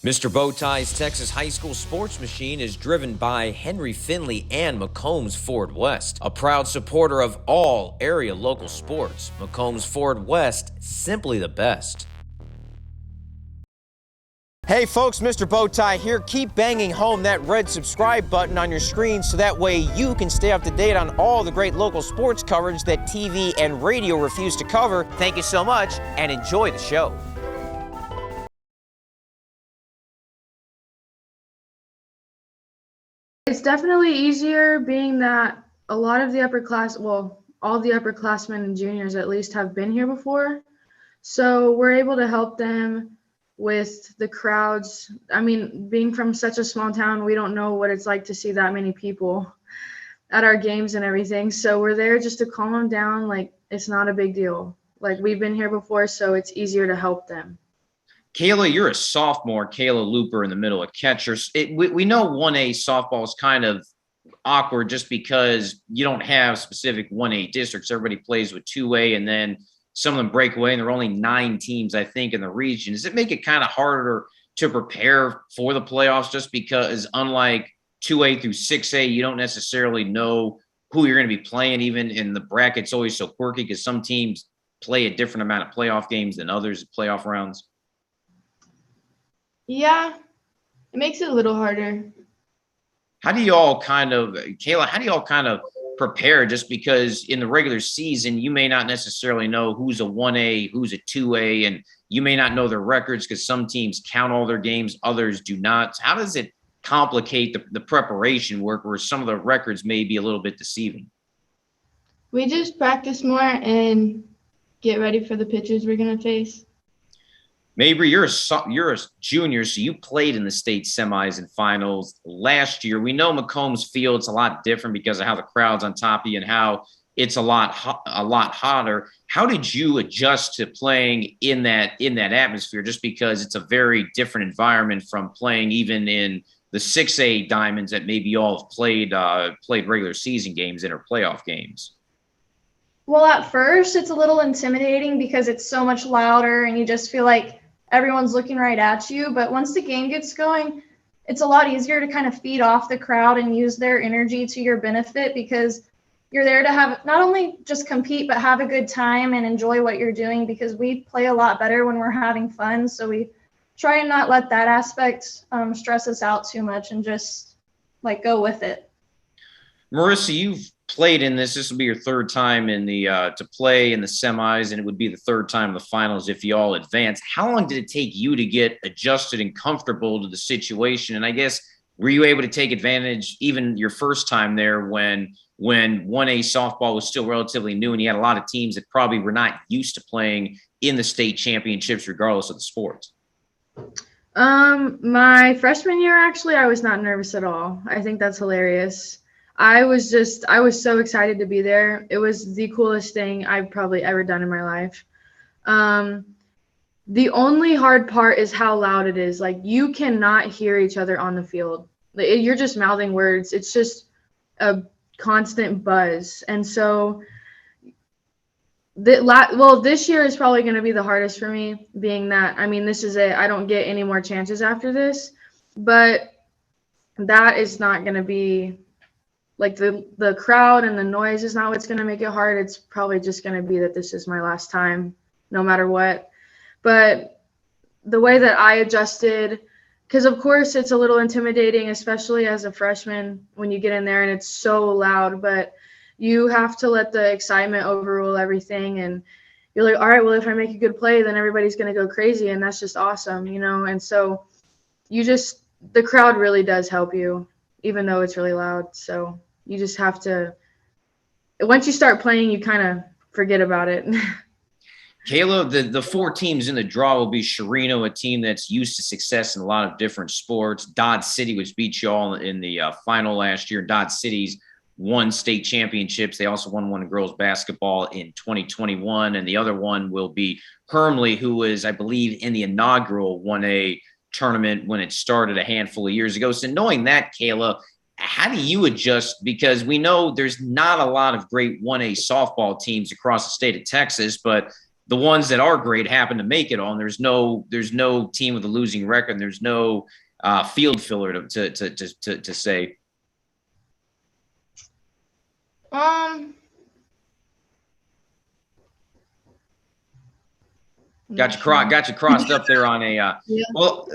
Mr. Bowtie's Texas High School Sports Machine is driven by Henry Finley and McCombs Ford West, a proud supporter of all area local sports. McCombs Ford West, simply the best. Hey folks, Mr. Bowtie here. Keep banging home that red subscribe button on your screen so that way you can stay up to date on all the great local sports coverage that TV and radio refuse to cover. Thank you so much and enjoy the show. It's definitely easier being that a lot of the all the upperclassmen and juniors at least have been here before. So we're able to help them with the crowds. I mean, being from such a small town, we don't know what it's like to see that many people at our games and everything. So we're there just to calm them down. Like, it's not a big deal. Like, we've been here before, so it's easier to help them. Kayla, you're a sophomore. Kayla Looper in the middle of catchers. We know 1A softball is kind of awkward just because you don't have specific 1A districts. Everybody plays with 2A, and then some of them break away, and there are only 9 teams, I think, in the region. Does it make it kind of harder to prepare for the playoffs just because, unlike 2A through 6A, you don't necessarily know who you're going to be playing? Even in the bracket's always so quirky because some teams play a different amount of playoff games than others at playoff rounds. Yeah, it makes it a little harder. How do you all kind of, Kayla, how do you all kind of prepare, just because in the regular season, you may not necessarily know who's a 1A, who's a 2A, and you may not know their records because some teams count all their games, others do not. How does it complicate the preparation work where some of the records may be a little bit deceiving? We just practice more and get ready for the pitchers we're going to face. Mabry, you're a junior, so you played in the state semis and finals last year. We know McCombs Field's a lot different because of how the crowd's on top of you and how it's a lot hotter. How did you adjust to playing in that atmosphere? Just because it's a very different environment from playing even in the 6A diamonds that maybe you all have played regular season games in or playoff games. Well, at first it's a little intimidating because it's so much louder and you just feel like everyone's looking right at you. But once the game gets going, it's a lot easier to kind of feed off the crowd and use their energy to your benefit because you're there to have not only just compete, but have a good time and enjoy what you're doing, because we play a lot better when we're having fun. So we try and not let that aspect stress us out too much and just like go with it. Marissa, you've played in this. This will be your third time in the to play in the semis, and it would be the third time in the finals if you all advance. How long did it take you to get adjusted and comfortable to the situation? And I guess, were you able to take advantage even your first time there when 1A softball was still relatively new and you had a lot of teams that probably were not used to playing in the state championships regardless of the sports? My freshman year, actually, I was not nervous at all. I think that's hilarious. I was so excited to be there. It was the coolest thing I've probably ever done in my life. The only hard part is how loud it is. Like, you cannot hear each other on the field. You're just mouthing words. It's just a constant buzz. And so this year is probably going to be the hardest for me, being that, I mean, this is it. I don't get any more chances after this, but that is not going to be like the crowd and the noise is not what's going to make it hard. It's probably just going to be that this is my last time, no matter what. But the way that I adjusted, because of course it's a little intimidating, especially as a freshman when you get in there and it's so loud, but you have to let the excitement overrule everything. And you're like, all right, well, if I make a good play, then everybody's going to go crazy. And that's just awesome, you know? And so the crowd really does help you, even though it's really loud. So you just have to, once you start playing, you kind of forget about it. Kayla, the 4 teams in the draw will be Chireno, a team that's used to success in a lot of different sports. Dodd City, which beat you all in the final last year. Dodd City's won state championships. They also won one in girls basketball in 2021. And the other one will be Hermleigh, who was, I believe, in the inaugural 1A tournament when it started a handful of years ago. So knowing that, Kayla, how do you adjust? Because we know there's not a lot of great 1A softball teams across the state of Texas, but the ones that are great happen to make it all. And there's no team with a losing record. And there's no field filler to say. Got you crossed up there on a Yeah. well,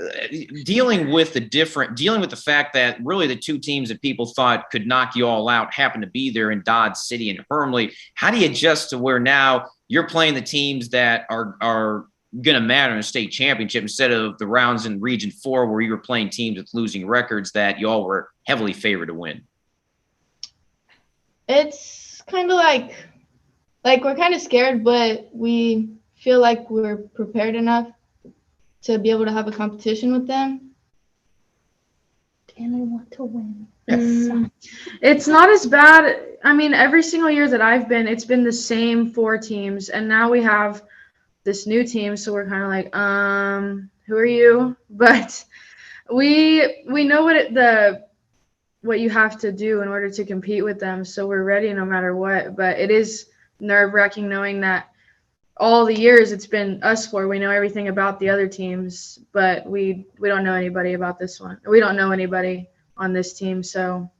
dealing with the fact that really the two teams that people thought could knock you all out happen to be there in Dodd City and Hermleigh. How do you adjust to where now you're playing the teams that are going to matter in a state championship instead of the rounds in Region 4 where you were playing teams with losing records that you all were heavily favored to win? It's kind of like we're kind of scared, but we feel like we're prepared enough to be able to have a competition with them. And I want to win. It's not as bad. I mean, every single year that I've been, it's been the same 4 teams, and now we have this new team, so we're kind of like, who are you? But we know what you have to do in order to compete with them, so we're ready no matter what. But it is nerve-wracking knowing that all the years it's been us 4. We know everything about the other teams, but we don't know anybody about this one. We don't know anybody on this team, so.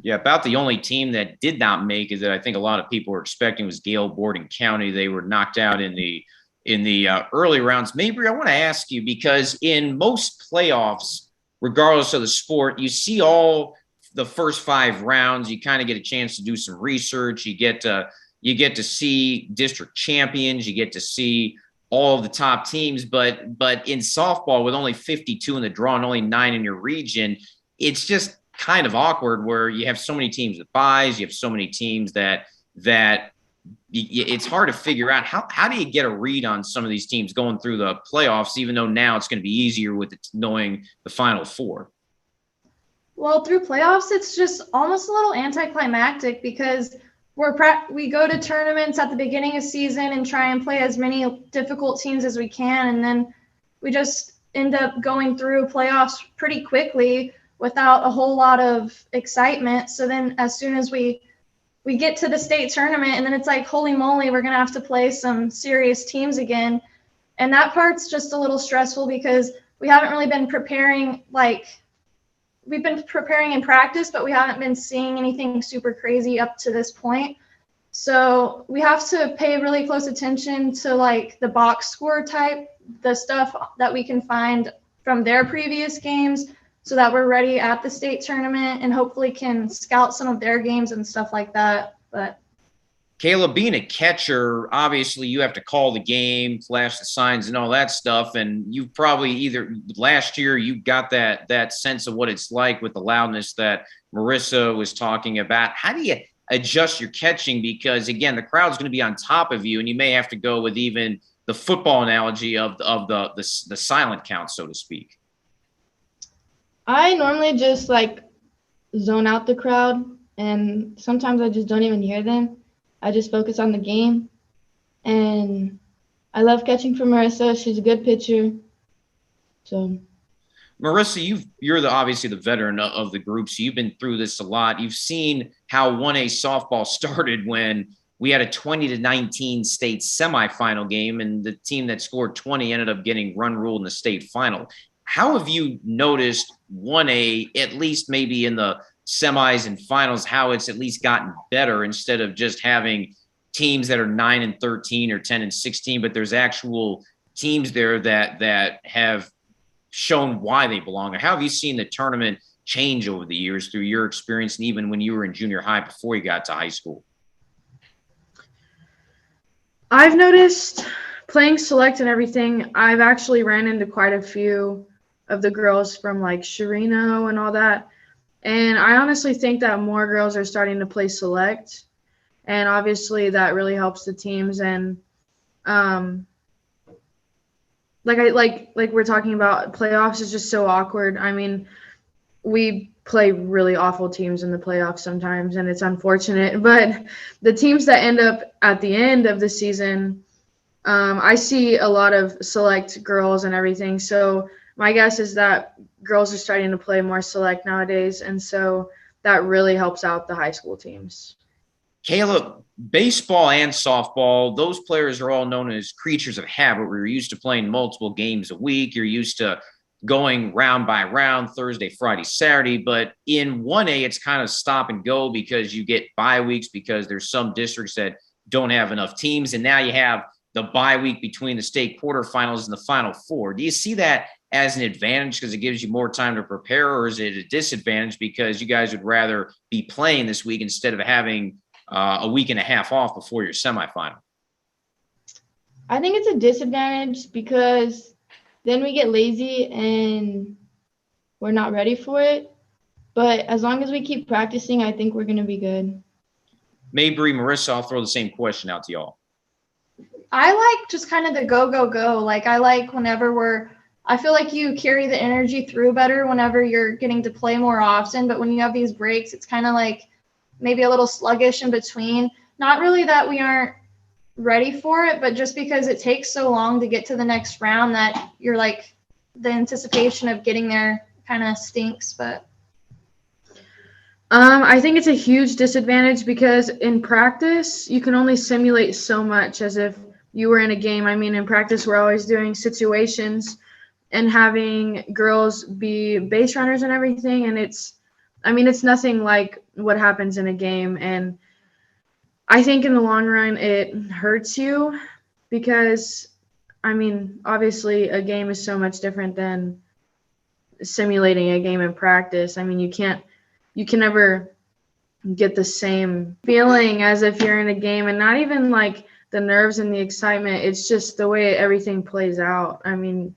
Yeah, about the only team that did not make it that I think a lot of people were expecting was Gale Borden County. They were knocked out in the early rounds. Mabry, I want to ask you, because in most playoffs, regardless of the sport, you see all the first 5 rounds. You kind of get a chance to do some research. You get to see district champions. You get to see all of the top teams. But in softball, with only 52 in the draw and only 9 in your region, it's just kind of awkward where you have so many teams with buys. You have so many teams that it's hard to figure out how do you get a read on some of these teams going through the playoffs, even though now it's going to be easier with knowing the Final 4. Well, through playoffs, it's just almost a little anticlimactic because we go to tournaments at the beginning of season and try and play as many difficult teams as we can, and then we just end up going through playoffs pretty quickly without a whole lot of excitement. So then as soon as we get to the state tournament, and then it's like, holy moly, we're going to have to play some serious teams again. And that part's just a little stressful because we haven't really been preparing. We've been preparing in practice, but we haven't been seeing anything super crazy up to this point. So we have to pay really close attention to the box score type, the stuff that we can find from their previous games, so that we're ready at the state tournament and hopefully can scout some of their games and stuff like that. But Kayla, being a catcher, obviously you have to call the game, flash the signs and all that stuff. And you probably either last year you got that sense of what it's like with the loudness that Marissa was talking about. How do you adjust your catching? Because again, the crowd's going to be on top of you, and you may have to go with even the football analogy of the silent count, so to speak. I normally just zone out the crowd, and sometimes I just don't even hear them. I just focus on the game, and I love catching for Marissa. She's a good pitcher. So, Marissa, you're obviously the veteran of the group, so you've been through this a lot. You've seen how 1A softball started when we had a 20-19 state semifinal game, and the team that scored 20 ended up getting run ruled in the state final. How have you noticed 1A, at least maybe in the semis and finals, how it's at least gotten better instead of just having teams that are 9-13 or 10-16, but there's actual teams there that have shown why they belong? Or how have you seen the tournament change over the years through your experience, and even when you were in junior high before you got to high school? I've noticed playing select and everything, I've actually ran into quite a few of the girls from Chireno and all that. And I honestly think that more girls are starting to play select. And obviously that really helps the teams. And like we're talking about, playoffs is just so awkward. I mean, we play really awful teams in the playoffs sometimes, and it's unfortunate. But the teams that end up at the end of the season, I see a lot of select girls and everything. So my guess is that girls are starting to play more select nowadays, and so that really helps out the high school teams. Kayla, baseball and softball, those players are all known as creatures of habit. We're used to playing multiple games a week. You're used to going round by round, Thursday, Friday, Saturday. But in 1A, it's kind of stop and go because you get bye weeks because there's some districts that don't have enough teams. And now you have the bye week between the state quarterfinals and the Final Four. Do you see that as an advantage because it gives you more time to prepare, or is it a disadvantage because you guys would rather be playing this week instead of having a week and a half off before your semifinal? I think it's a disadvantage because then we get lazy and we're not ready for it. But as long as we keep practicing, I think we're going to be good. Mabry, Marissa, I'll throw the same question out to y'all. I like just kind of the go, go, go. Like I like whenever I feel like you carry the energy through better whenever you're getting to play more often. But when you have these breaks, it's kind of like maybe a little sluggish in between. Not really that we aren't ready for it, but just because it takes so long to get to the next round that you're like the anticipation of getting there kind of stinks. But I think it's a huge disadvantage because in practice, you can only simulate so much as if you were in a game. I mean, in practice, we're always doing situations and having girls be base runners and everything. And it's nothing like what happens in a game. And I think in the long run, it hurts you because, I mean, obviously a game is so much different than simulating a game in practice. I mean, you can never get the same feeling as if you're in a game, and not even like the nerves and the excitement. It's just the way everything plays out. I mean,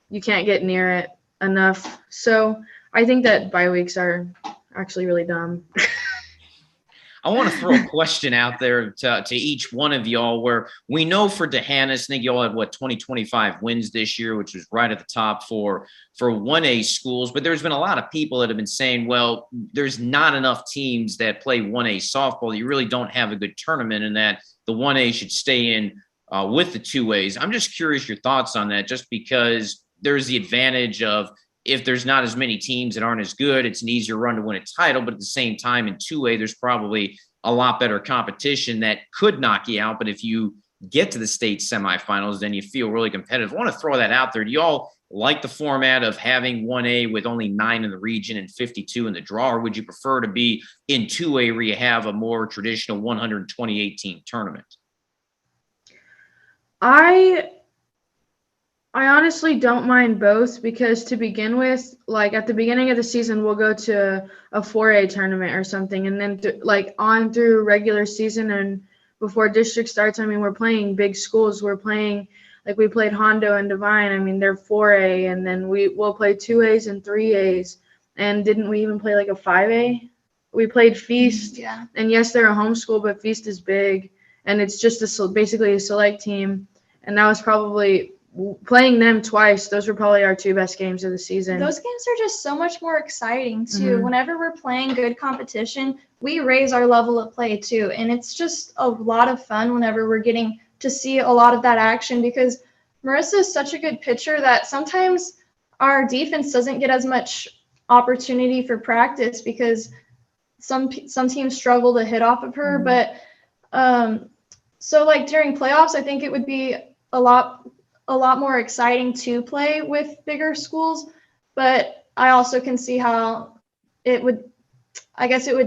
you can't get near it enough. So I think that bye weeks are actually really dumb. I want to throw a question out there to each one of y'all, where we know for D'Hanis, I think y'all had 25 wins this year, which was right at the top for 1A schools. But there's been a lot of people that have been saying, well, there's not enough teams that play 1A softball. You really don't have a good tournament, and that the 1A should stay in with the 2As. I'm just curious your thoughts on that, just because there's the advantage of if there's not as many teams that aren't as good, it's an easier run to win a title. But at the same time, in 2A, there's probably a lot better competition that could knock you out. But if you get to the state semifinals, then you feel really competitive. I want to throw that out there. Do y'all like the format of having 1A with only 9 in the region and 52 in the draw, or would you prefer to be in 2A where you have a more traditional 128-team tournament? I honestly don't mind both because to begin with, like at the beginning of the season, we'll go to a 4A tournament or something. And then on through regular season and before district starts, I mean, we're playing big schools. We're playing, like we played Hondo and Divine. I mean, they're 4A, and then we'll play 2As and 3As. And didn't we even play like a 5A? We played Feast. yeah. And yes, they're a home school, but Feast is big. And it's just basically a select team. And that was probably playing them twice. Those were probably our 2 best games of the season. Those games are just so much more exciting too. Mhm. Whenever we're playing good competition, we raise our level of play too. And it's just a lot of fun whenever we're getting to see a lot of that action, because Marissa is such a good pitcher that sometimes our defense doesn't get as much opportunity for practice because some teams struggle to hit off of her. Mhm. But so like during playoffs, I think it would be a lot more exciting to play with bigger schools, but I also can see how it would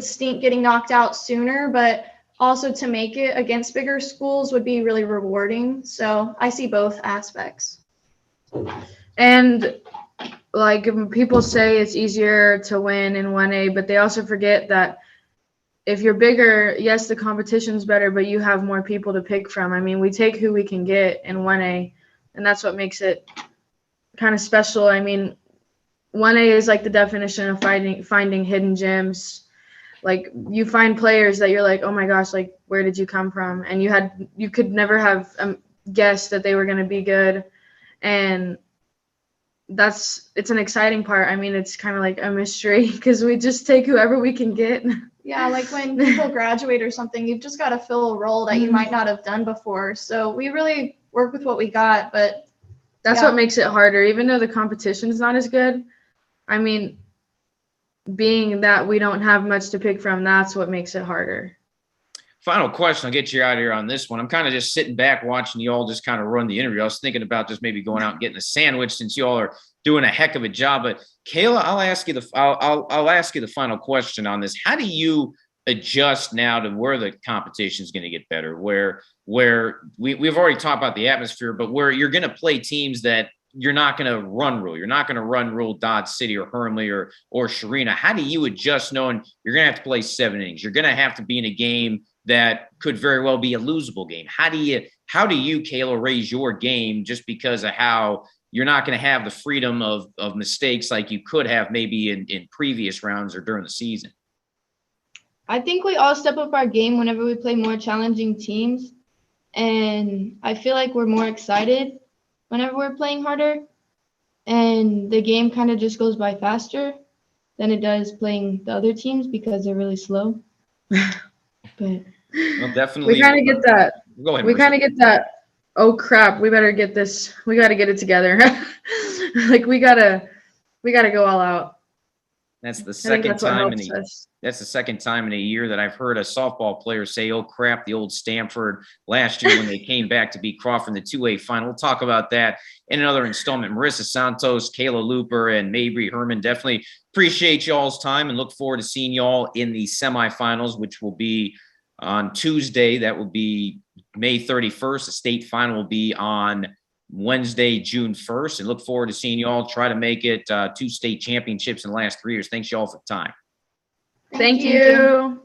stink getting knocked out sooner, but also to make it against bigger schools would be really rewarding. So I see both aspects. And like people say it's easier to win in 1A, but they also forget that if you're bigger, yes, the competition's better, but you have more people to pick from. I mean, we take who we can get in 1A. And that's what makes it kind of special. I mean, 1A is like the definition of finding hidden gems. Like you find players that you're like, oh my gosh, like where did you come from? And you could never have guessed that they were going to be good. And it's an exciting part. I mean, it's kind of like a mystery because we just take whoever we can get. Yeah, like when people graduate or something, you've just got to fill a role that you might not have done before. So we really work with what we got, but that's what makes it harder, even though the competition's not as good. I mean, being that we don't have much to pick from, that's what makes it harder. Final question. I'll get you out of here on this one. I'm kind of just sitting back watching you all just kind of run the interview. I was thinking about just maybe going out and getting a sandwich since you all are doing a heck of a job. But Kayla, I'll ask you the final question on this. How do you adjust now to where the competition is going to get better? Where we've already talked about the atmosphere, but where you're going to play teams that you're not going to run rule. You're not going to run rule Dodd City or Hermleigh or Chireno. How do you adjust knowing you're going to have to play 7 innings? You're going to have to be in a game that could very well be a losable game. How do you, Kayla, raise your game just because of how you're not going to have the freedom of mistakes like you could have maybe in previous rounds or during the season? I think we all step up our game whenever we play more challenging teams. And I feel like we're more excited whenever we're playing harder. And the game kind of just goes by faster than it does playing the other teams because they're really slow. But well, definitely. We kind of get that. Go ahead. We kind of get that. Oh crap! We better get this. We got to get it together. Like we gotta go all out. That's the second time us. That's the second time in a year that I've heard a softball player say, "Oh crap!" The old Stanford last year when they came back to beat Crawford in the 2A final. We'll talk about that in another installment. Marissa Santos, Kayla Looper, and Mabry Herrmann, definitely appreciate y'all's time and look forward to seeing y'all in the semifinals, which will be on Tuesday. That will be May 31st. The state final will be on Wednesday, June 1st. And look forward to seeing you all try to make it 2 state championships in the last 3 years. Thanks, y'all, for the time. Thank you.